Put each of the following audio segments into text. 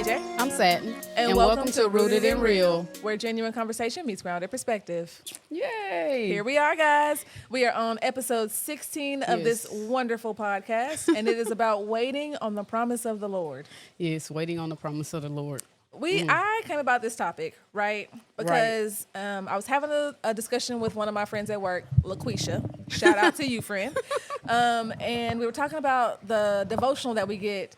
AJ. I'm Satin. And welcome to Rooted in Real, where genuine conversation meets grounded perspective. Yay! Here we are, guys. We are on episode 16 of this wonderful podcast, and it is about waiting on the promise of the Lord. Yes, waiting on the promise of the Lord. I came about this topic, right? Because I was having a discussion with one of my friends at work, LaQuisha. Shout out to you, friend. And we were talking about the devotional that we get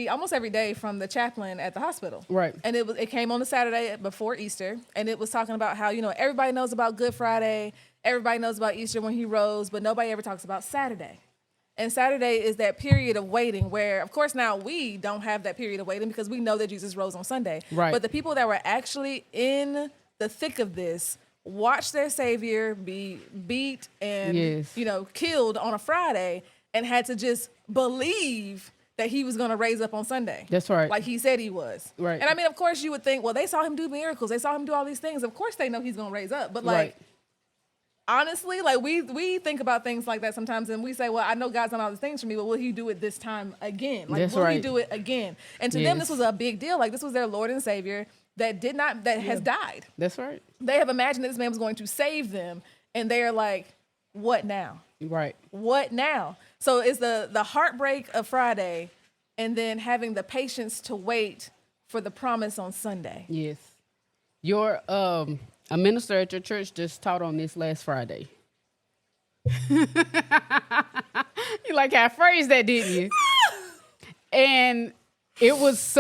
almost every day from the chaplain at the hospital. Right. And it came on the Saturday before Easter, and it was talking about how, everybody knows about Good Friday, everybody knows about Easter when he rose, but nobody ever talks about Saturday. And Saturday is that period of waiting where, of course, now we don't have that period of waiting because we know that Jesus rose on Sunday. Right. But the people that were actually in the thick of this watched their Savior be beat and, killed on a Friday and had to just believe that he was going to raise up on Sunday. That's right. Like he said he was. Right. And I mean, of course, you would think, well, they saw him do miracles. They saw him do all these things. Of course they know he's going to raise up. But honestly, we think about things like that sometimes, and we say, well, I know God's done all these things for me, but will he do it this time again? Will he do it again? And to them, this was a big deal. Like, this was their Lord and Savior that has died. That's right. They have imagined that this man was going to save them, and they're like, what now? Right. What now? So it's the heartbreak of Friday, and then having the patience to wait for the promise on Sunday. Yes. A minister at your church just taught on this last Friday. You like how I phrased that, didn't you? And it was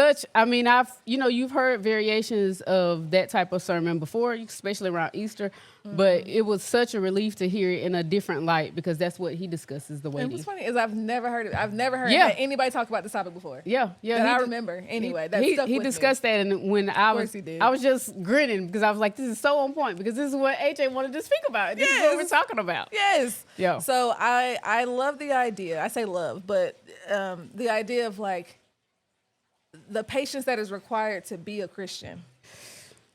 you've heard variations of that type of sermon before, especially around Easter, but it was such a relief to hear it in a different light because that's what he discusses, the waiting. And what's funny is I've never heard anybody talk about this topic before. Yeah. That I remember anyway. He discussed that, and when I was just grinning because I was like, this is so on point because this is what AJ wanted to speak about. This is what we're talking about. Yes. Yeah. So I love the idea. I say love, but the idea of like the patience that is required to be a Christian.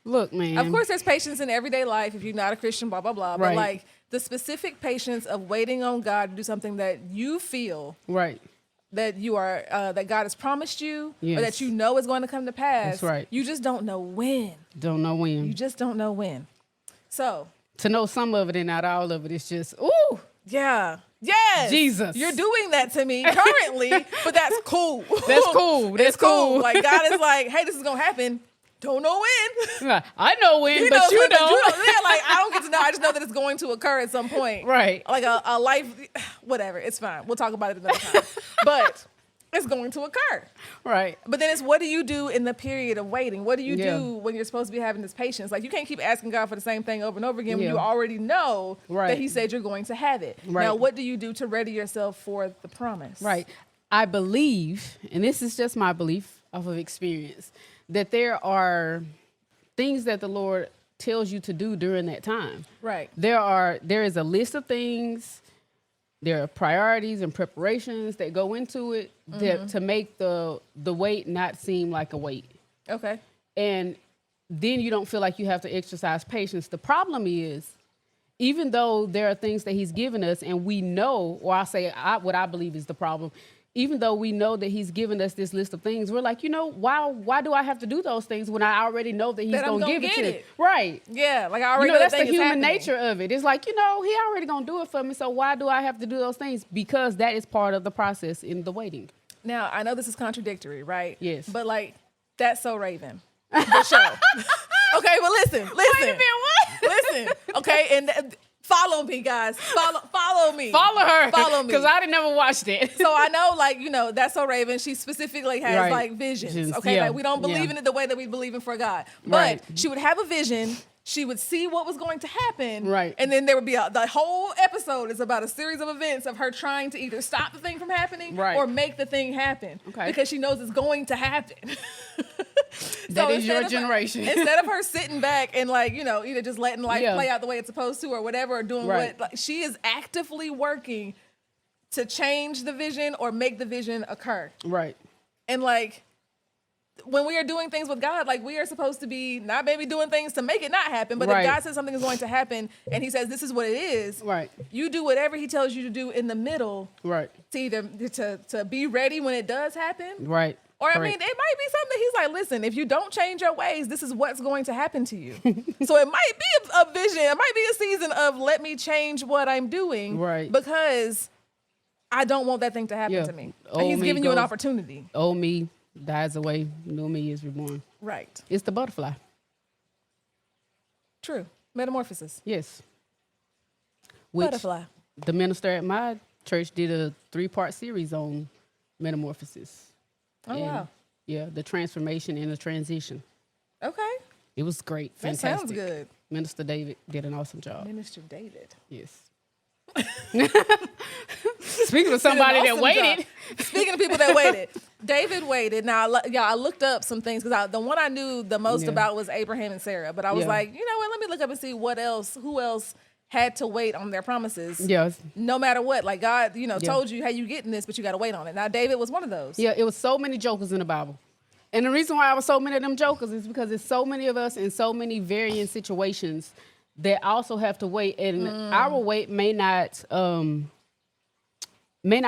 Look, man. Of course, there's patience in everyday life if you're not a Christian, blah, blah, blah. Right. But like the specific patience of waiting on God to do something that you feel that you are, that God has promised you or that you know is going to come to pass. That's right. You just don't know when. You just don't know when. So. To know some of it and not all of it, it's just, ooh. Yeah. Yes. Jesus. You're doing that to me currently, but that's cool. That's cool. That's cool. Like God is like, hey, this is going to happen. Don't know when. I know when, but you don't. I don't get to know. I just know that it's going to occur at some point. Right. Like a life, whatever. It's fine. We'll talk about it another time. But it's going to occur. Right. But then it's what do you do in the period of waiting? What do you do when you're supposed to be having this patience? Like you can't keep asking God for the same thing over and over again when you already know that he said you're going to have it. Right. Now, what do you do to ready yourself for the promise? Right. I believe, and this is just my belief off of experience, that there are things that the Lord tells you to do during that time. Right. There is a list of things. There are priorities and preparations that go into it to make the wait not seem like a wait. Okay. And then you don't feel like you have to exercise patience. The problem is, even though there are things that he's given us and we know, or what I believe is the problem, even though we know that he's given us this list of things, we're like, why do I have to do those things when I already know that he's going to give it to me? Right. Yeah, like I already know that's the human nature of it. It's like, he already going to do it for me, so why do I have to do those things? Because that is part of the process in the waiting. Now, I know this is contradictory, right? Yes. But like, that's so Raven. The show. Okay, well listen. Wait a minute, what? Listen, okay, and follow me, guys. Follow me. Follow her. Follow me. Because I didn't never watched it. So I know, that's so Raven. She specifically has like visions. Okay, like we don't believe in it the way that we believe in for God. But she would have a vision. She would see what was going to happen. Right. And then there would be the whole episode is about a series of events of her trying to either stop the thing from happening or make the thing happen. Okay. Because she knows it's going to happen. That is your generation. Instead of her sitting back and either just letting life play out the way it's supposed to or whatever, or doing she is actively working to change the vision or make the vision occur. Right. And when we are doing things with God, we are supposed to be not maybe doing things to make it not happen, but if God says something is going to happen and he says this is what it is, you do whatever he tells you to do in the middle to either to be ready when it does happen. Right. Or, I mean, it might be something that he's like, listen, if you don't change your ways, this is what's going to happen to you. So it might be a vision. It might be a season of let me change what I'm doing. Right. Because I don't want that thing to happen to me. And he's giving you an opportunity. Old me dies away. New me is reborn. Right. It's the butterfly. True. Metamorphosis. Yes. Which Butterfly. the minister at my church did a 3-part series on metamorphosis. Oh, wow. Yeah, the transformation and the transition. Okay. It was great. That Fantastic. sounds good. Minister David did an awesome job. Minister David. Yes. Speaking of somebody that waited. Speaking of people that waited. David waited. Now, I looked up some things because the one I knew the most about was Abraham and Sarah. But I was like, you know what? Let me look up and see who else had to wait on their promises. Yes. No matter what. Like God, told you, hey, you getting this, but you got to wait on it. Now, David was one of those. Yeah, it was so many jokers in the Bible. And the reason why I was so many of them jokers is because there's so many of us in so many varying situations that also have to wait. And our wait may not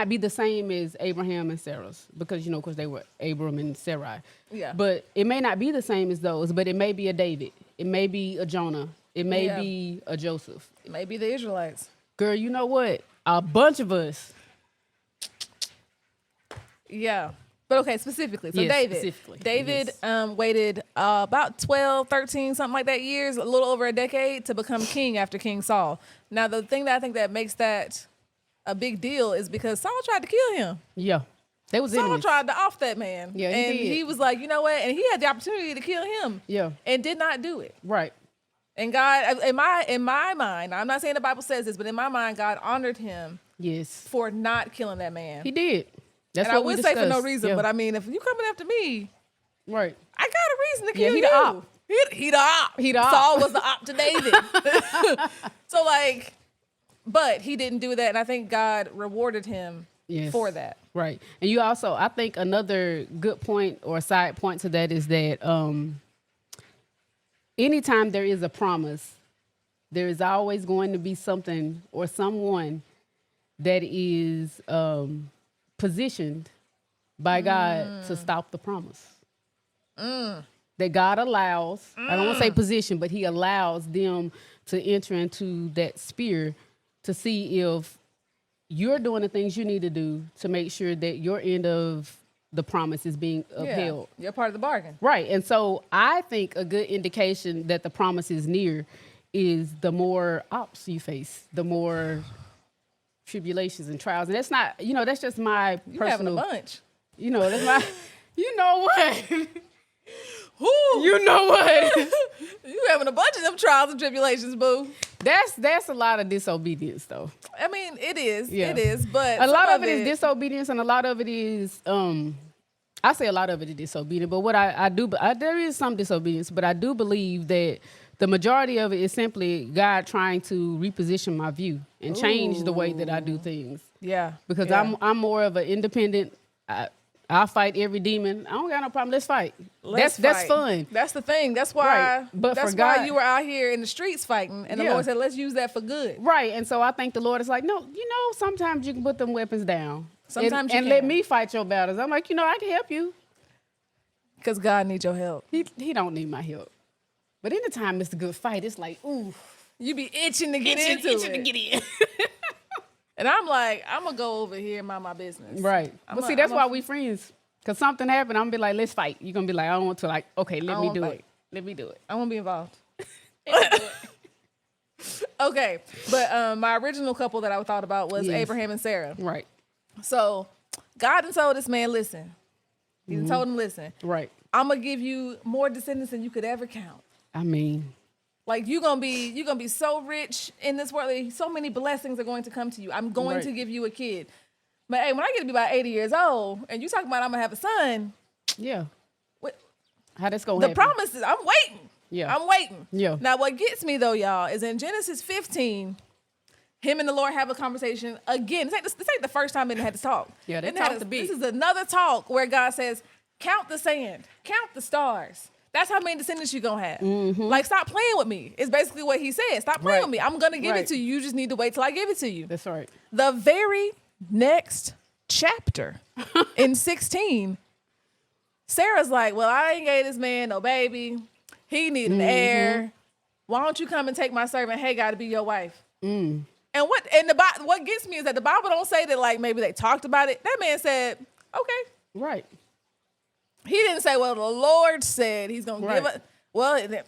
be the same as Abraham and Sarah's because, because they were Abram and Sarai. Yeah. But it may not be the same as those, but it may be a David. It may be a Jonah. It may be a Joseph. It may be the Israelites. Girl, you know what? A bunch of us. Yeah. But okay, specifically. So yes, David waited about 12, 13, something like that years, a little over a decade to become king after King Saul. Now, the thing that I think that makes that a big deal is because Saul tried to kill him. Yeah. They was Saul enemies. tried to off that man. Yeah, and he was like, you know what? And he had the opportunity to kill him. Yeah. And did not do it. Right. And God, in my mind, I'm not saying the Bible says this, but in my mind, God honored him Yes. for not killing that man. He did. That's and what I would we say for no discussed. reason, but I mean, if you coming after me, right. I got a reason to kill he you. the op. He the op. He the op. Saul was the op to David. So but he didn't do that, and I think God rewarded him for that. Right. And you also, I think another good point or side point to that is that anytime there is a promise, there is always going to be something or someone that is positioned by God to stop the promise. That God allows, I don't want to say position, but he allows them to enter into that sphere to see if you're doing the things you need to do to make sure that your end of the promise is being upheld. Yeah, you're part of the bargain. Right. And so I think a good indication that the promise is near is the more ops you face, the more tribulations and trials. And that's not, that's just my You personal. having a bunch. That's my, you know what? Who? You know what? You having a bunch of them trials and tribulations, boo. That's a lot of disobedience, though. I mean, it is. Yeah. It is. But a lot of it is disobedience, and a lot of it is I say a lot of it is disobedience, but what I do, there is some disobedience, but I do believe that the majority of it is simply God trying to reposition my view and change the way that I do things. Yeah. Because yeah. I'm more of an independent. I'll fight every demon. I don't got no problem. Let's fight. That's fun. That's the thing. That's why. Right. But that's for why God, you were out here in the streets fighting, and the Lord said, "Let's use that for good." Right. And so I think the Lord is like, no, sometimes you can put them weapons down. Sometimes and let me fight your battles. I'm like, I can help you. Because God needs your help. He don't need my help. But anytime it's a good fight, it's like, ooh, you be itching to get into it. To get in. And I'm like, I'm gonna go over here and mind my business. Right. But see, that's why we friends. Because something happened, I'm gonna be like, let's fight. You're gonna be like, I don't want to. Like, okay, let me do it. Let me do it. I want to be involved. Okay, but my original couple that I thought about was Abraham and Sarah. Right. So God had told this man, listen. He told him, listen. Right. I'm gonna give you more descendants than you could ever count. I mean, like you're gonna be so rich in this world. Like, so many blessings are going to come to you. I'm going to give you a kid. But hey, when I get to be about 80 years old, and you talking about I'm gonna have a son. Yeah. What? How that's gonna happen? The promise is I'm waiting. Yeah. I'm waiting. Yeah. Now what gets me though, y'all, is in Genesis 15, him and the Lord have a conversation again. This ain't the first time they had to talk. Yeah, they talked a bit. This is another talk where God says, count the sand, count the stars. That's how many descendants you're gonna have. Mm-hmm. Like, stop playing with me. It's basically what he said. Stop playing with me. I'm gonna give it to you. You just need to wait till I give it to you. That's right. The very next chapter in 16, Sarah's like, well, I ain't gave this man no baby. He need an heir. Why don't you come and take my servant Hagar to be your wife? And what gets me is that the Bible don't say that like maybe they talked about it. That man said, okay. Right. He didn't say, well, the Lord said he's going to give it. Well, okay.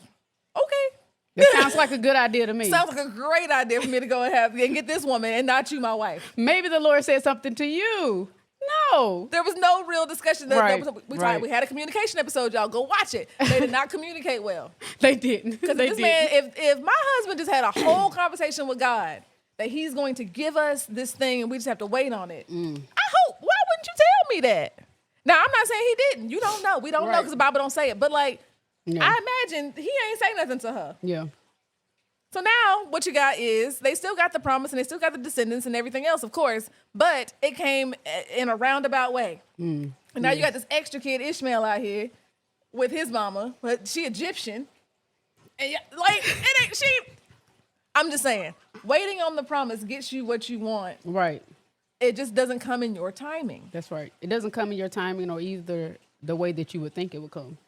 That sounds like a good idea to me. Sounds like a great idea for me to go and get this woman and not you, my wife. Maybe the Lord said something to you. No. There was no real discussion. Right. We had a communication episode, y'all. Go watch it. They did not communicate well. They didn't. Because this man, if my husband just had a whole conversation with God that he's going to give us this thing and we just have to wait on it, I hope. Why wouldn't you tell me that? Now, I'm not saying he didn't. You don't know. We don't know because the Bible don't say it. But like, I imagine he ain't say nothing to her. Yeah. So now what you got is they still got the promise and they still got the descendants and everything else, of course, but it came in a roundabout way. And now you got this extra kid, Ishmael, out here with his mama, but she Egyptian. And like, it ain't she. I'm just saying, waiting on the promise gets you what you want. Right. It just doesn't come in your timing. That's right. It doesn't come in your timing or either the way that you would think it would come.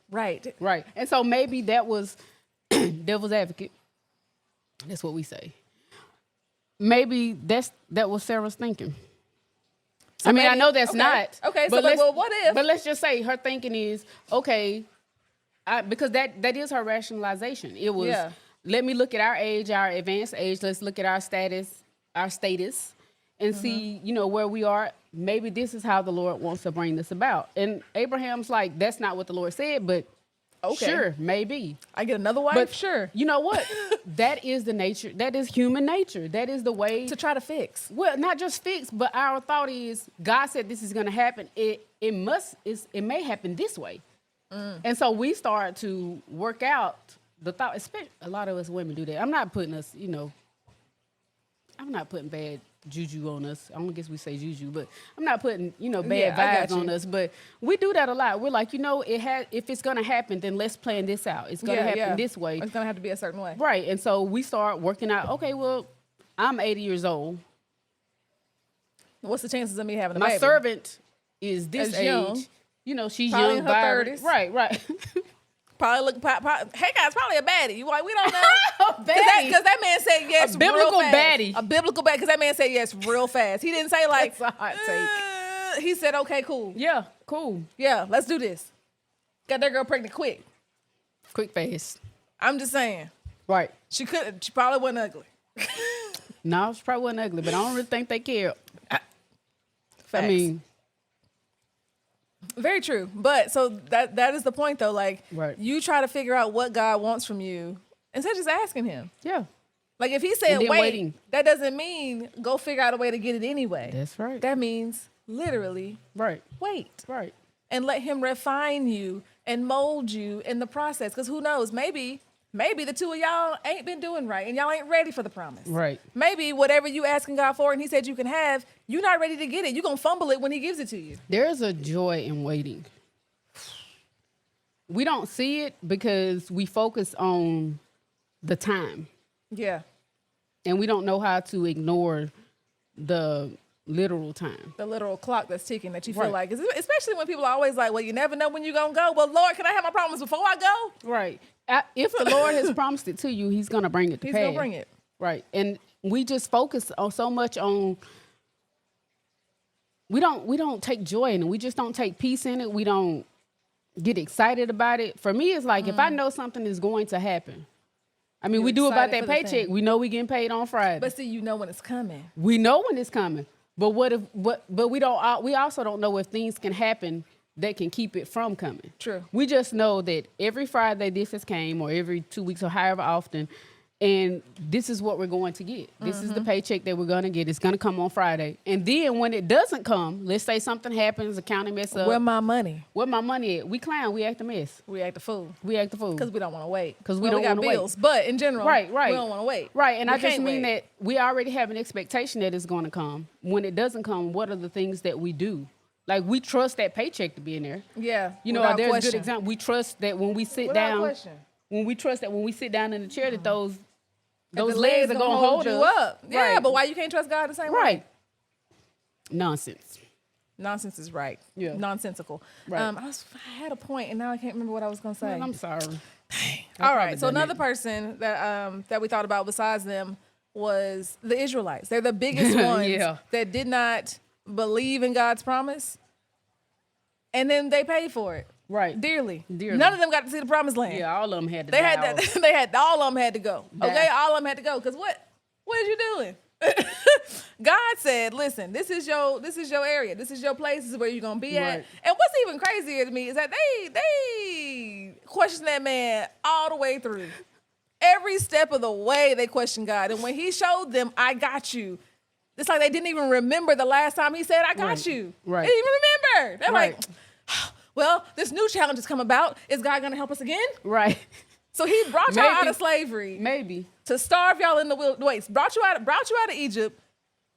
Right. Right. And so maybe that was devil's advocate. That's what we say. Maybe that was Sarah's thinking. So I know that's not. Okay, so well, what if? But let's just say her thinking is, okay, because that is her rationalization. It was, let me look at our age, our advanced age. Let's look at our status, and see, where we are. Maybe this is how the Lord wants to bring this about. And Abraham's like, that's not what the Lord said, but okay. Sure, maybe. I get another wife? But sure. You know what? That is the nature. That is human nature. That is the way. To try to fix. Well, not just fix, but our thought is, God said this is going to happen. It may happen this way. And so we start to work out the thought, especially a lot of us women do that. I'm not putting us, I'm not putting bad juju on us. I don't guess we say juju, but I'm not putting, bad vibes on us. But we do that a lot. We're like, if it's gonna happen, then let's plan this out. It's gonna happen this way. It's gonna have to be a certain way. Right. And so we start working out, okay, well, I'm 80 years old. What's the chances of me having a baby? My servant is this age. Young. She's probably young, in her 30s. Right. Probably look. Hey, guys, probably a baddie. We don't know. Because that man said yes. A biblical real fast. baddie. A biblical baddie. Because that man said yes real fast. He didn't say like. That's a hot take. He said, "Okay, cool. Yeah, cool. Yeah, let's do this." Got that girl pregnant quick. Quick, fast. I'm just saying. Right. She probably wasn't ugly. No, she probably wasn't ugly, but I don't really think they cared. Facts. I mean. Very true. But so that is the point though. Like you try to figure out what God wants from you instead of just asking him. Yeah. Like if he said wait, that doesn't mean go figure out a way to get it anyway. That's right. That means literally wait. Right. And let him refine you and mold you in the process. Because who knows, maybe the two of y'all ain't been doing right and y'all ain't ready for the promise. Right. Maybe whatever you asking God for and he said you can have, you're not ready to get it. You're going to fumble it when he gives it to you. There's a joy in waiting. We don't see it because we focus on the time. Yeah. And we don't know how to ignore the literal time. The literal clock that's ticking that you feel like, especially when people are always like, well, you never know when you're going to go. Well, Lord, can I have my promise before I go? Right. If the Lord has promised it to you, he's going to bring it to pass. He's going to bring it. Right. And we just focus on so much on, we don't take joy in it. We just don't take peace in it. We don't get excited about it. For me, it's like, if I know something is going to happen, I mean, we do about that paycheck. We know we getting paid on Friday. But see, you know when it's coming. We know when it's coming. But we also don't know if things can happen that can keep it from coming. True. We just know that every Friday this has came, or every 2 weeks, or however often, and this is what we're going to get. This is the paycheck that we're going to get. It's going to come on Friday. And then when it doesn't come, let's say something happens, accounting mess up. Where my money? Where my money at? We clown. We act a mess. We act a fool. Because we don't want to wait. Because we don't want to wait. Bills, but in general, we don't want to wait. Right, and I just mean that we already have an expectation that it's going to come. When it doesn't come, what are the things that we do? Like, we trust that paycheck to be in there. Yeah. There's a good example. We trust that when we sit down, when we sit down in the chair, that those legs are going to hold you up. Yeah, but why you can't trust God the same way? Right. Nonsense. Nonsense is right. Yeah. Nonsensical. Right. I had a point, and now I can't remember what I was going to say. Well, I'm sorry. All right. So another person that we thought about besides them was the Israelites. They're the biggest ones that did not believe in God's promise, and then they paid for it. Right. Dearly. Dearly. None of them got to see the promised land. Yeah, all of them had to They die had off. that. They had all of them had to go. Die. Okay, all of them had to go. Cause what is you doing? God said, "Listen, this is your area. This is your place. This is where you're gonna be at." Right. And what's even crazier to me is that they questioned that man all the way through. Every step of the way, they questioned God. And when He showed them, "I got you," it's like they didn't even remember the last time He said, "I got Right. you." Right. They didn't even remember. They're Right. like, well, this new challenge has come about. Is God going to help us again? Right. So He brought y'all out Maybe. of slavery Maybe. to starve y'all in the wilderness. Brought you out of Egypt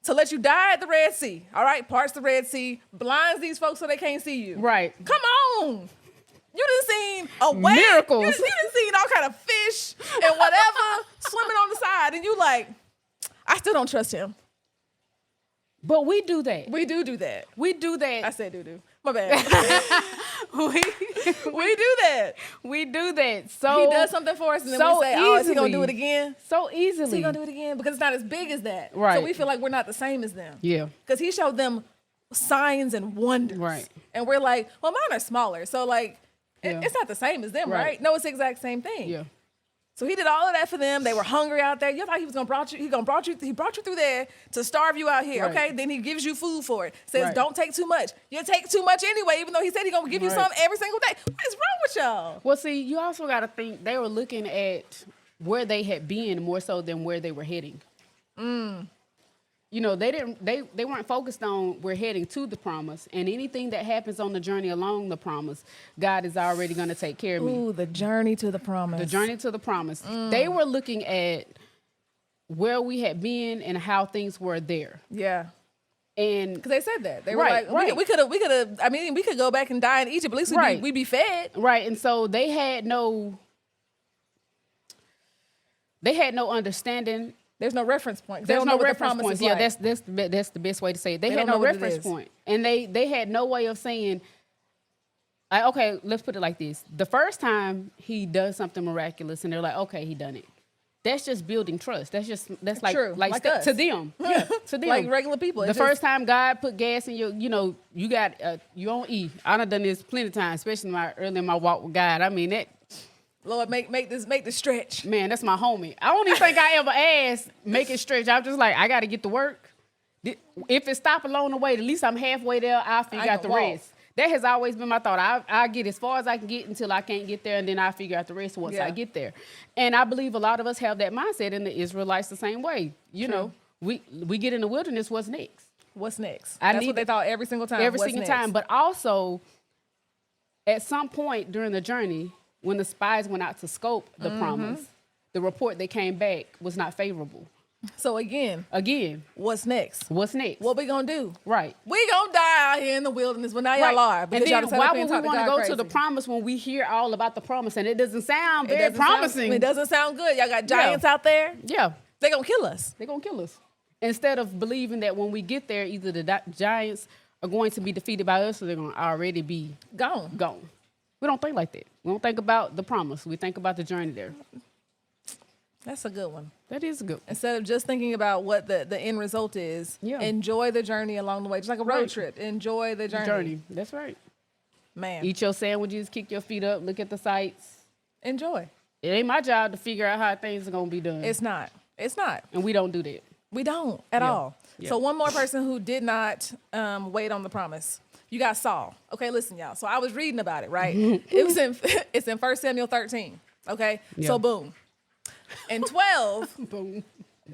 to let you die at the Red Sea. All right, parts the Red Sea, blinds these folks so they can't see you. Right. Come on. You done seen a whale. Miracles. You done seen all kind of fish and whatever swimming on the side, and you like, I still don't trust Him. But we do that. We do that. We do that. I said do. My bad. we We do that. we do that. So He does something for us, and then so we say, "Oh, is He gonna do easily. it again? So Is He easily. gonna do it again?" Because it's not as big as that. Right. So we feel like we're not the same as them. Yeah. Because He showed them signs and wonders. Right. And we're like, well, mine are smaller, so like, Yeah. it's not the same as them, Right. right? No, it's the exact same thing. Yeah. So He did all of that for them. They were hungry out there. You thought He was gonna He brought you through there to starve you out here. Right. Okay. Then He gives you food for it. Says, Right. don't take too much. You take too much anyway, even though He said He gonna give you Right. some every single day. What is wrong with y'all? Well, see, you also got to think they were looking at where they had been more so than where they were heading. You know, they weren't focused on we're heading to the promise, and anything that happens on the journey along the promise, God is already going to take care of me. Ooh, the journey to the promise. The journey to the promise. They were looking at where we had been and how things were there. Yeah. And Because they said that. They were Right, like, right. we could have, I mean, we could go back and die in Egypt. At least Right. we'd be fed. right, and so they had no understanding. There's no reference point. They There's don't know no what the reference promise points. is Yeah, like. that's the best way to say it. They They had don't no know what it reference is. point, and they had no way of saying, okay, let's put it like this: the first time He does something miraculous, and they're like, okay, He done it. That's just building trust. That's like True, like us. to them, yeah, to them, Like regular people. The It's just- first time God put gas in you know, you got you on E. I done this plenty of times, especially early in my walk with God. I mean that. Lord, make this stretch. Man, that's my homie. I don't even think I ever asked, make it stretch. I'm just like, I got to get to work. If it stop along the way, at least I'm halfway there. I'll figure out the walk. rest. That has always been my thought. I'll get as far as I can get until I can't get there, and then I'll figure out the rest once Yeah. I get there. And I believe a lot of us have that mindset, and the Israelites the same way. You know, we get in the wilderness, what's next? What's next? I That's need what they thought every single time. Every What's single next? time. But also, at some point during the journey, when the spies went out to scope the promise, the report that came back was not favorable. So again, what's next? What's next? What we gonna do? Right. We gonna die out here in the wilderness. Well, now y'all are. And Because then y'all sat why up would here we and want talked to God go to the crazy. promise when we hear all about the promise and it doesn't sound It very doesn't sound- promising? It doesn't sound good. Y'all got giants out there. Yeah, They gonna kill us. they're going to kill us. Instead of believing that when we get there, either the giants are going to be defeated by us or they're going to already be Gone. gone. We don't think like that. We don't think about the promise. We think about the journey there. That's a good one. That is good. Instead of just thinking about what the end result is, Yeah. enjoy the journey along the way. Just like a road Right. trip. Enjoy the journey. Journey. That's right. Man, Eat your sandwiches, kick your feet up, look at the sights. enjoy. It ain't my job to figure out how things are going to be done. It's not. It's not. And we don't do that. We don't at Yeah. all. Yeah. So one more person who did not wait on the promise. You got Saul. Okay, listen, y'all. So I was reading about it, right? It's in 1 Samuel 13. Okay, Yeah. so boom. In 12, Boom.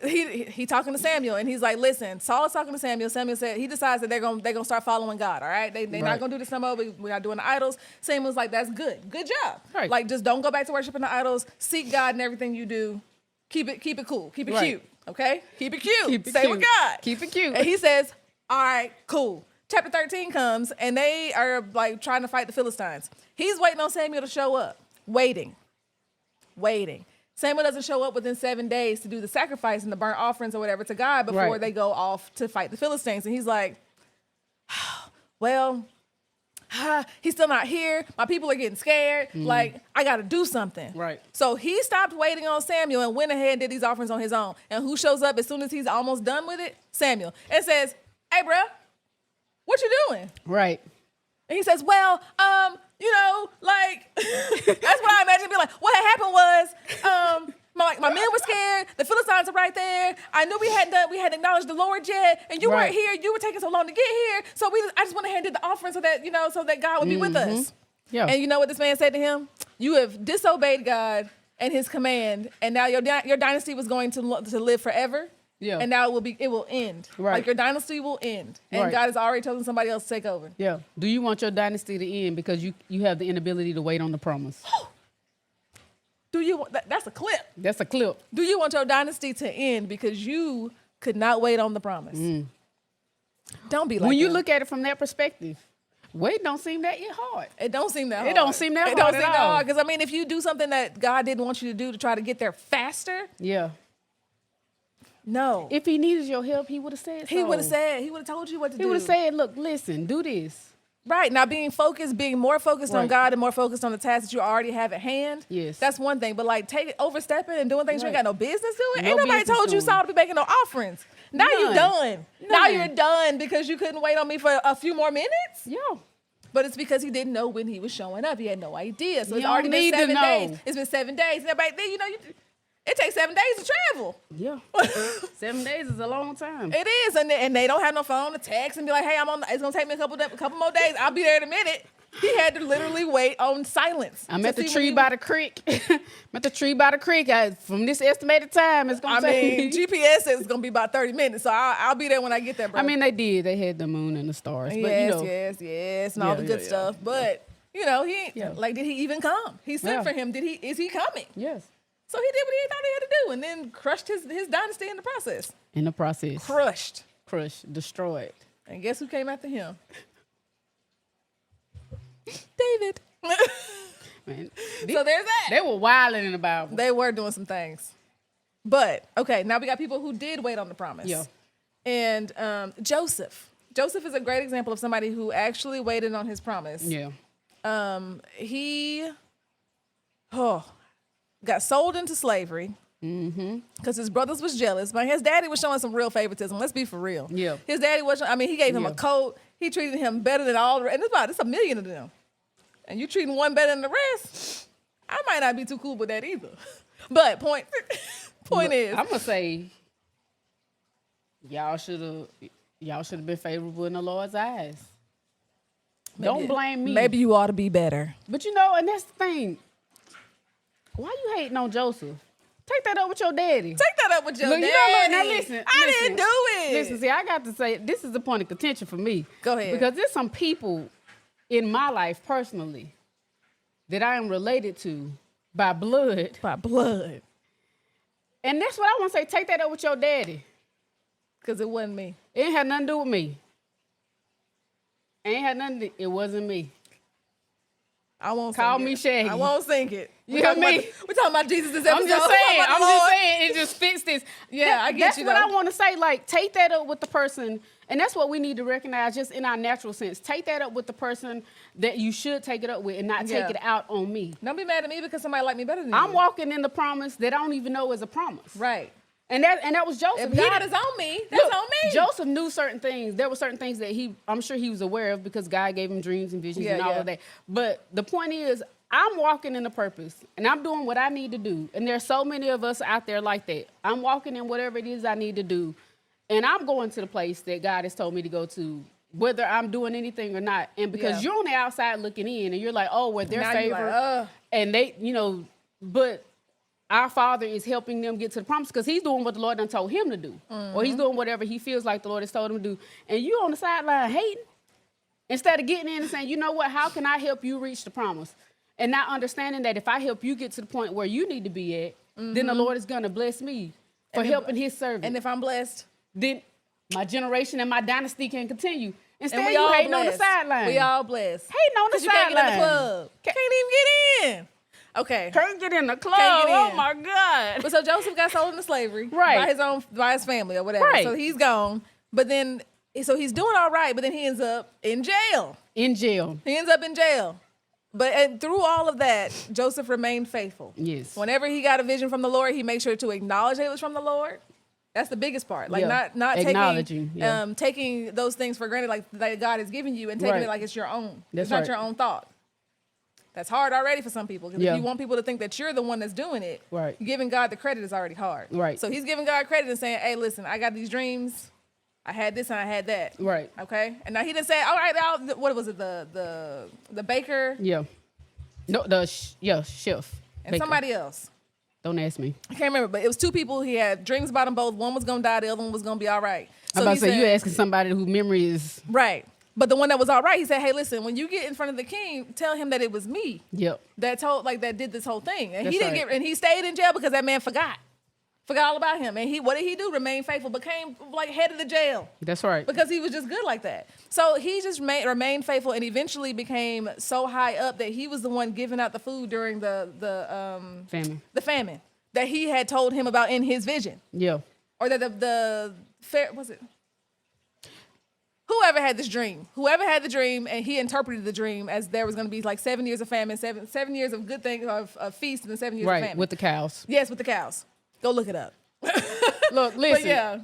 he talking to Samuel, and he's like, "Listen, Saul is talking to Samuel. Samuel said he decides that they're gonna start following God. All right, they're Right. not gonna do this no more. We're not doing the idols." Samuel's like, "That's good. Good job. Right. Like, just don't go back to worshiping the idols. Seek God in everything you do. Keep it cool. Keep it Right. cute. Okay, keep it cute. Keep it Stay with cute. God. Keep it cute." And he says, "All right, cool." Chapter 13 comes, and they are like trying to fight the Philistines. He's waiting on Samuel to show up. Waiting. Samuel doesn't show up within 7 days to do the sacrifice and the burnt offerings or whatever to God before Right. they go off to fight the Philistines. And he's like, well, he's still not here. My people are getting scared. Like, I got to do something. Right. So he stopped waiting on Samuel and went ahead and did these offerings on his own. And who shows up as soon as he's almost done with it? Samuel. And says, hey, bro, what you doing? Right. And he says, well, like, that's what I imagine being like. What had happened was, my men were scared. The Philistines are right there. I knew we hadn't acknowledged the Lord yet, and you weren't here. You were taking so long to get here. So I just went ahead and did the offering so that God would be with us. Yeah. And you know what this man said to him? You have disobeyed God and His command, and now your dynasty was going to live forever. Yeah. And now it will end. Right. Like your dynasty will end, and Right. God has already chosen somebody else to take over. Yeah. Do you want your dynasty to end because you have the inability to wait on the promise? Do you want that's a clip? That's a clip. Do you want your dynasty to end because you could not wait on the promise? Don't be like When you them. look at it from that perspective, wait don't seem that hard. It don't seem that hard. It don't seem that It hard don't at seem that all. hard. Because, if you do something that God didn't want you to do to try to get there faster, Yeah. no. If he needed your help, he would have said so. He would have told you what to do. He would have said, look, listen, do this. Right. Now, being more focused on Right. God and more focused on the tasks that you already have at hand. Yes. That's one thing. But overstepping and doing things you ain't Right. got no business doing. No Ain't nobody business told you doing. Saul to be making no offerings. Now you None. done. Now None. you're done because you couldn't wait on me for a few more minutes. Yeah. But it's because he didn't know when he was showing up. He had no idea. So You it's don't already been need to 7 know. days. It's been 7 days. And everybody, it takes 7 days to travel. Yeah. 7 days is a long time. It is. And they don't have no phone to text and be like, hey, it's going to take me a couple more days. I'll be there in a minute. He had to literally wait on silence. I'm to at the see tree when by the creek. I'm at the tree by the creek. From this estimated time, it's going to take me. GPS says it's going to be about 30 minutes. So I'll be there when I get there, bro. I mean, they did. They had the moon and the stars. But, Yes, and all the good stuff. But, he Yeah. did he even come? He sent Yeah. for him. Is he coming? Yes. So he did what he thought he had to do and then crushed his dynasty in the process. In the process. Crushed. Destroyed. And guess who came after him? David. Man, So there's that. they were wilding in the Bible. They were doing some things. But, okay, now we got people who did wait on the promise. Yeah. And Joseph. Joseph is a great example of somebody who actually waited on his promise. Yeah. He got sold into slavery because his brothers was jealous. But his daddy was showing some real favoritism. Let's be for real. Yeah. His daddy was, he gave him a Yeah. coat. He treated him better than all the rest. And it's a million of them. And you treating one better than the rest, I might not be too cool with that either. But point is, I'm gonna say y'all should have been favorable in the Lord's eyes. Don't blame me. Maybe you ought to be better. But and that's the thing. Why you hating on Joseph? Take that up with your daddy. Take that up with your Look, daddy. now listen. I didn't do it. Listen, see, I got to say, this is the point of contention for me. Go ahead. Because there's some people in my life personally that I am related to by blood. By blood. And that's what I want to say. Take that up with your daddy. Because it wasn't me. It ain't had nothing to do with me. It wasn't me. I won't Call sing me it. Shaggy. I won't sing it. You hear me? We're talking about Jesus this episode. I'm just saying, it just fits this. Yeah, I get that's you, what though. I want to say. Like, take that up with the person, and that's what we need to recognize just in our natural sense. Take that up with the person that you should take it up with and not take it out on me. Don't be mad at me because somebody like me better than you. I'm walking in the promise that I don't even know is a promise. Right. And that was Joseph. If God is on me, that's Look, on me. Joseph knew certain things. There were certain things that I'm sure he was aware of because God gave him dreams and visions and all of that. But the point is, I'm walking in the purpose and I'm doing what I need to do. And there's so many of us out there like that. I'm walking in whatever it is I need to do. And I'm going to the place that God has told me to go to, whether I'm doing anything or not. And because you're on the outside looking in and you're like, oh, well, they're favored. And they, but our Father is helping them get to the promise because he's doing what the Lord done told him to do. Or he's doing whatever he feels like the Lord has told him to do. And you on the sideline hating instead of getting in and saying, you know what, how can I help you reach the promise? And not understanding that if I help you get to the point where you need to be at, then the Lord is going to bless me for helping his servant. And if I'm blessed, then my generation and my dynasty can continue. Instead, and we you all hating blessed. on the sideline. We all blessed. Hating on the You can't get in the sideline. club. Can't even get in. Okay. Can't get in the club. Can't get Oh in. my God. But so Joseph got sold into slavery Right. by his family or whatever. Right. So he's gone. But then So he's doing all right, but then he ends up in jail. In jail. He ends up in jail. But and through all of that, Joseph remained faithful. Yes. Whenever he got a vision from the Lord, he made sure to acknowledge that it was from the Lord. That's the biggest part. Like not acknowledging, taking those things for granted, like that God has given you, and taking it like it's your own. It's not your own thought. That's hard already for some people. Because if you want people to think that you're the one that's doing it, giving God the credit is already hard. Right. So he's giving God credit and saying, hey, listen, I got these dreams. I had this and I had that. Right. Okay. And now he didn't say, all right, what was it? The baker? Yeah. No, chef. And baker. somebody else. Don't ask me. I can't remember, but it was two people. He had dreams about them both. One was going to die. The other one was going to be all right. So I'm about to say, you asking somebody whose memory is... Right. But the one that was all right, he said, hey, listen, when you get in front of the king, tell him that it was me. Yep. That did this whole thing. And That's he didn't and he stayed in jail because that man forgot all about him. And what did he do? Remain faithful, became like head of the jail. That's right. Because he was just good like that. So he just remained faithful and eventually became so high up that he was the one giving out the food during the famine that he had told him about in his vision. Yeah. Or that the fair was it? Whoever had the dream, and he interpreted the dream as there was going to be like 7 years of famine, seven years of good things, of feast, and then 7 years of famine. Right, with the cows. Yes, with the cows. Go look it up. Look, listen. I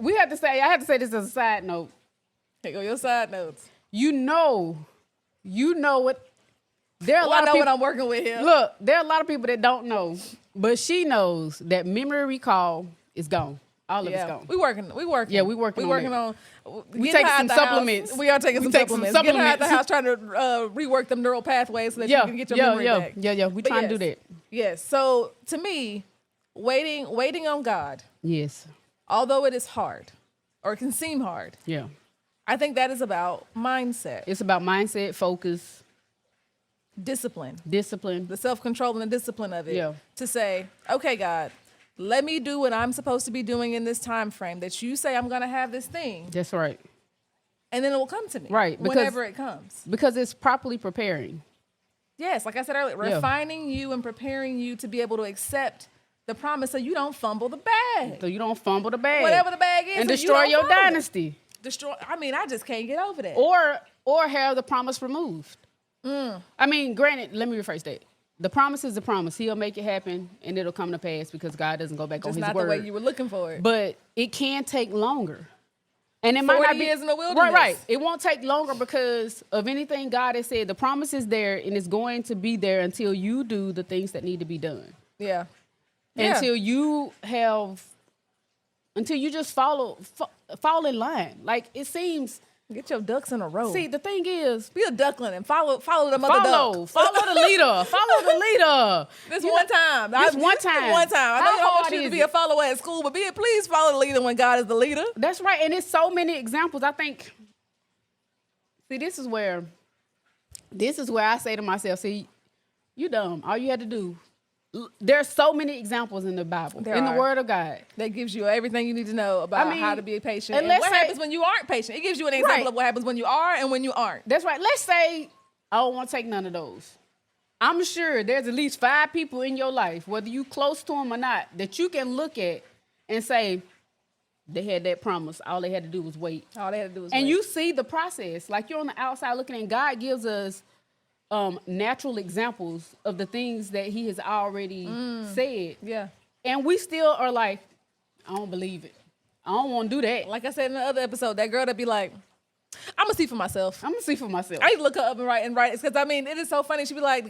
had to say this as a side note. Here go your side notes. You know what. There are a lot I of know people, what I'm working with here. Look, there are a lot of people that don't know, but she knows that memory recall is gone. All of it's gone. We working. Yeah, we working on we taking some supplements. We are taking some supplements. Getting her out the house, trying to rework them neural pathways so that you can get your memory back. Yeah. We trying to do that. Yes. So to me, waiting on God. Yes. Although it is hard, or it can seem hard. Yeah. I think that is about mindset. It's about mindset, focus, discipline, the self-control and the discipline of it. Yeah. To say, okay, God, let me do what I'm supposed to be doing in this time frame that you say I'm going to have this thing. That's right. And then it will come to me. Right. Whenever it comes. Because it's properly preparing. Yes. Like I said earlier, refining you and preparing you to be able to accept the promise so you don't fumble the bag. Whatever the bag is. And destroy your dynasty. I just can't get over that. Or have the promise removed. I mean, granted, let me rephrase that. The promise is the promise. He'll make it happen, and it'll come to pass because God doesn't go back on his word. Just not the way you were looking for it. But it can take longer. And it might not be 40 years in the wilderness. Right. It won't take longer because of anything God has said. The promise is there, and it's going to be there until you do the things that need to be done. Yeah. Until you just fall in line. Like, it seems... Get your ducks in a row. See, the thing is, be a duckling and follow the mother duck. Follow the leader. This one time. I know y'all want you to be a follower at school, but please follow the leader when God is the leader. That's right. And it's so many examples. I think, see, this is where I say to myself, see, you dumb. All you had to do. There's so many examples in the Bible, the Word of God. That gives you everything you need to know about how to be patient. And what happens when you aren't patient. It gives you an example of what happens when you are and when you aren't. That's right. Let's say I don't want to take none of those. I'm sure there's at least 5 people in your life, whether you close to them or not, that you can look at and say, they had that promise. All they had to do was wait. And you see the process. Like you're on the outside looking and God gives us natural examples of the things that he has already said. Yeah. And we still are like, I don't believe it. I don't want to do that. Like I said in the other episode, that girl that be like, I'm going to see for myself. I need to look her up and write. It's because, it is so funny. She be like,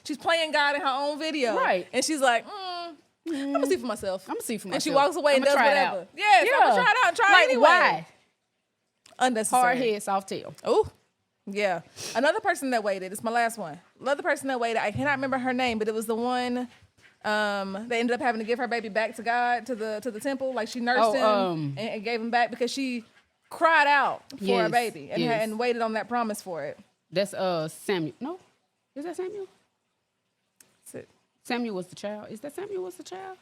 she's playing God in her own video. Right. And she's like, I'm going to see for myself. And she walks away and does whatever. Yes, I'm going to try it out and try it anyway. Why? Unnecessary. Hard head, soft tail. Ooh. Yeah. Another person that waited, it's my last one. Another person that waited, I cannot remember her name, but it was the one they ended up having to give her baby back to God, to the temple. Like she nursed him and gave him back because she cried out for a baby and waited on that promise for it. That's Samuel. No? Is that Samuel? That's it. Samuel was the child. Is that Samuel was the child?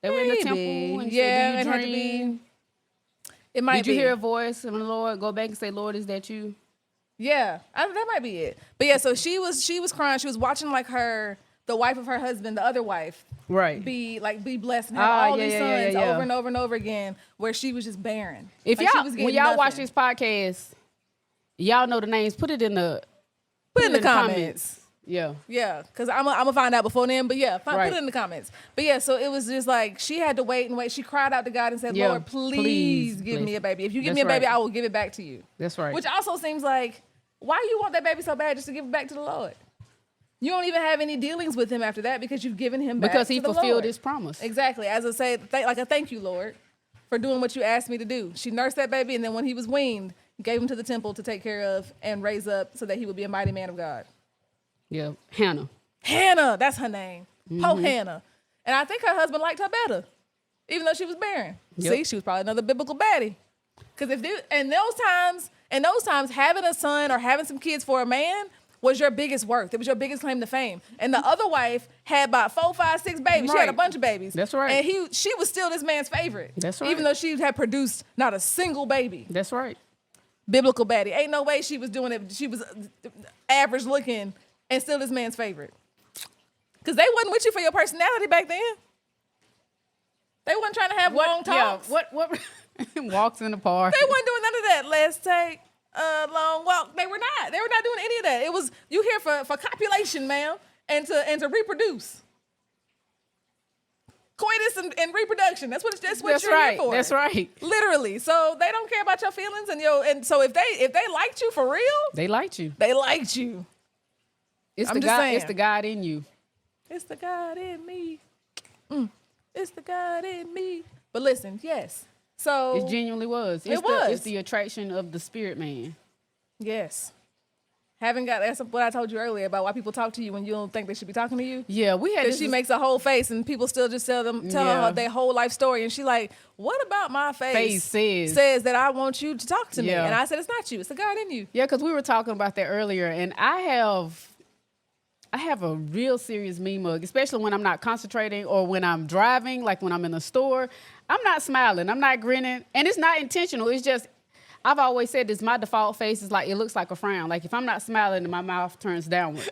They were in the temple and said, "Do you dream? It might be. Did you hear a voice from the Lord? Go back and say, Lord, is that you? Yeah, that might be it. But yeah, so she was crying. She was watching like the the wife of her husband, the other wife, Right. be blessed and have all these sons yeah. over and over and over again, where she was just barren. If Like, she y'all, was when getting y'all watch nothing. this podcast, y'all know the names. Put it in the Put it in the comments. Yeah. Yeah, because I'm gonna find out before then. But yeah, Right. put it in the comments. But yeah, so it was just like she had to wait and wait. She cried out to God and said, Yeah, Lord, please give me a baby. If you give me a That's baby, right. I will give it back to you. That's right. Which also seems like, why you want that baby so bad just to give it back to the Lord? You don't even have any dealings with him after that because you've given him back because to he the fulfilled Lord. his promise. Exactly. As I say, like a thank you, Lord, for doing what you asked me to do. She nursed that baby, and then when he was weaned, gave him to the temple to take care of and raise up so that he would be a mighty man of God. Yeah. Hannah. Hannah, that's her name. Mm-hmm. Po Hannah. And I think her husband liked her better, even though she was barren. Yep. See, she was probably another biblical baddie. Because in those times, having a son or having some kids for a man was your biggest worth. It was your biggest claim to fame. And the other wife had about 4, 5, 6 babies. She had a Right. bunch of babies. That's right. And she was still this man's favorite. That's right. Even though she had produced not a single baby. That's right. Biblical baddie. Ain't no way she was doing it. She was average looking and still this man's favorite. Because they wasn't with you for your personality back then. They wasn't trying to have long talks. Yeah. What walks in the park. They wasn't doing none of that. Let's take a long walk. They were not. They were not doing any of that. It was you here for copulation, ma'am, and to reproduce. Coitus and reproduction. That's what you're right. here for. That's right. Literally. So they don't care about your feelings and so if they liked you for real, They liked you. they liked you. It's I'm the just God. saying. It's the God in you. It's the God in me. It's the God in me. But listen, yes. So It genuinely was. It was. It's the attraction of the spirit man. yes. That's what I told you earlier about why people talk to you when you don't think they should be talking to you. Yeah, we had. Because she makes a whole face and people still just tell Yeah. her their whole life story. And she like, what about my face says that I want you to talk to me? Yeah. And I said, it's not you. It's the God in you. Yeah, because we were talking about that earlier, and I have a real serious me mug, especially when I'm not concentrating or when I'm driving, like when I'm in the store. I'm not smiling. I'm not grinning. And it's not intentional. It's just, I've always said this, my default face is like, it looks like a frown. Like if I'm not smiling, my mouth turns downward.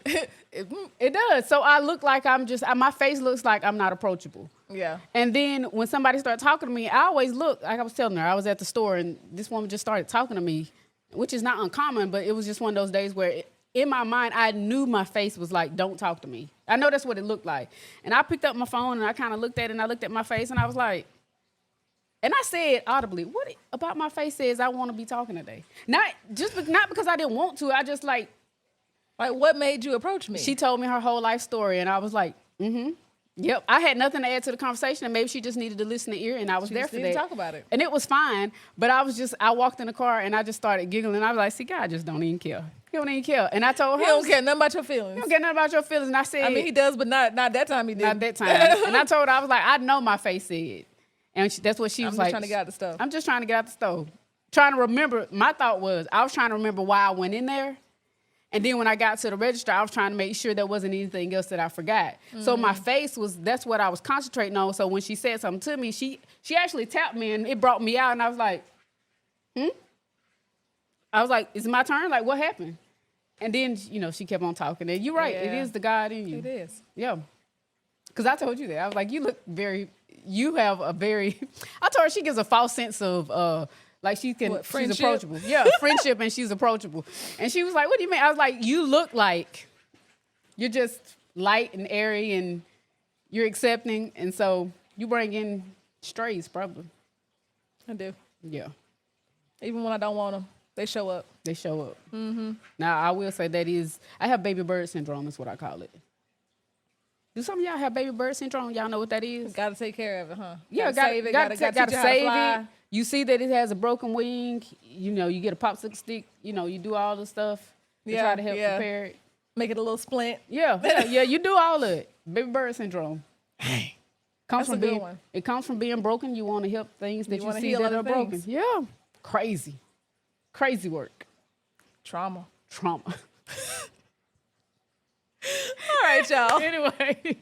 It does. So I look like my face looks like I'm not approachable. Yeah. And then when somebody started talking to me, I always look, like I was telling her, I was at the store and this woman just started talking to me, which is not uncommon, but it was just one of those days where in my mind, I knew my face was like, don't talk to me. I know that's what it looked like. And I picked up my phone and I kind of looked at it and I looked at my face and I was like, and I said audibly, what about my face says I want to be talking today? Not because I didn't want to. I just like what made you approach me? she told me her whole life story and I was like, yep. I had nothing to add to the conversation and maybe she just needed to listen to ear and I was there for that. Talk about it. And it was fine, but I walked in the car and I just started giggling. I was like, see, God just don't even care. He don't even care. And I told her, He don't care nothing about your feelings. He don't care nothing about your feelings. And I said, I mean, he does, but not that time he did. not that time. And I told her, I was like, I know my face said. And that's what she was like. I'm just trying to get out the stove. I'm just trying to get out the stove. Trying to remember. My thought was, I was trying to remember why I went in there. And then when I got to the register, I was trying to make sure there wasn't anything else that I forgot. So my face that's what I was concentrating on. So when she said something to me, she actually tapped me and it brought me out. And I was like, I was like, is it my turn? Like, what happened? And then, she kept on talking. And you're right. Yeah. It is the God in you. It is. Yeah. Because I told you that. I was like, you have a very, I told her she gives a false sense of, like she's approachable. Yeah, friendship and she's approachable. And she was like, what do you mean? I was like, you look like you're just light and airy and you're accepting. And so you bring in strays probably. I do. Yeah. Even when I don't want them, they show up. They show up. Mm-hmm. Now, I will say I have baby bird syndrome is what I call it. Do some of y'all have baby bird syndrome? Y'all know what that is? Got to take care of it, huh? Yeah, gotta save it. Gotta save it. You see that it has a broken wing. You get a popsicle stick. You do all the stuff to try to help prepare it. Make it a little splint. Yeah. You do all of it. Baby bird syndrome. That's a good one. It comes from being broken. You want to help things that you see that are broken. Yeah. Crazy work. Trauma. All right, y'all. Anyway.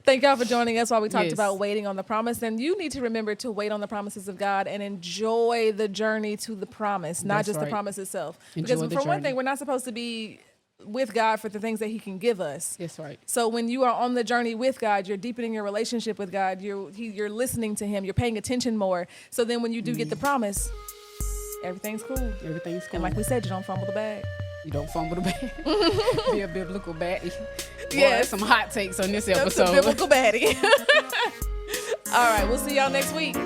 Thank y'all for joining us while we talked Yes. about waiting on the promise. And you need to remember to wait on the promises of God and enjoy the journey to the promise, not That's just the right. promise itself. Enjoy Because the for one journey. thing, we're not supposed to be with God for the things that he can give us. That's right. So when you are on the journey with God, you're deepening your relationship with God. You're listening to him. You're paying attention more. So then when you do get the promise, everything's cool. Everything's cool. And like we said, you don't fumble the bag. You don't fumble the bag. Be a biblical baddie. Yeah, that's some hot takes on this That's episode. a biblical baddie. All right, we'll see y'all next week.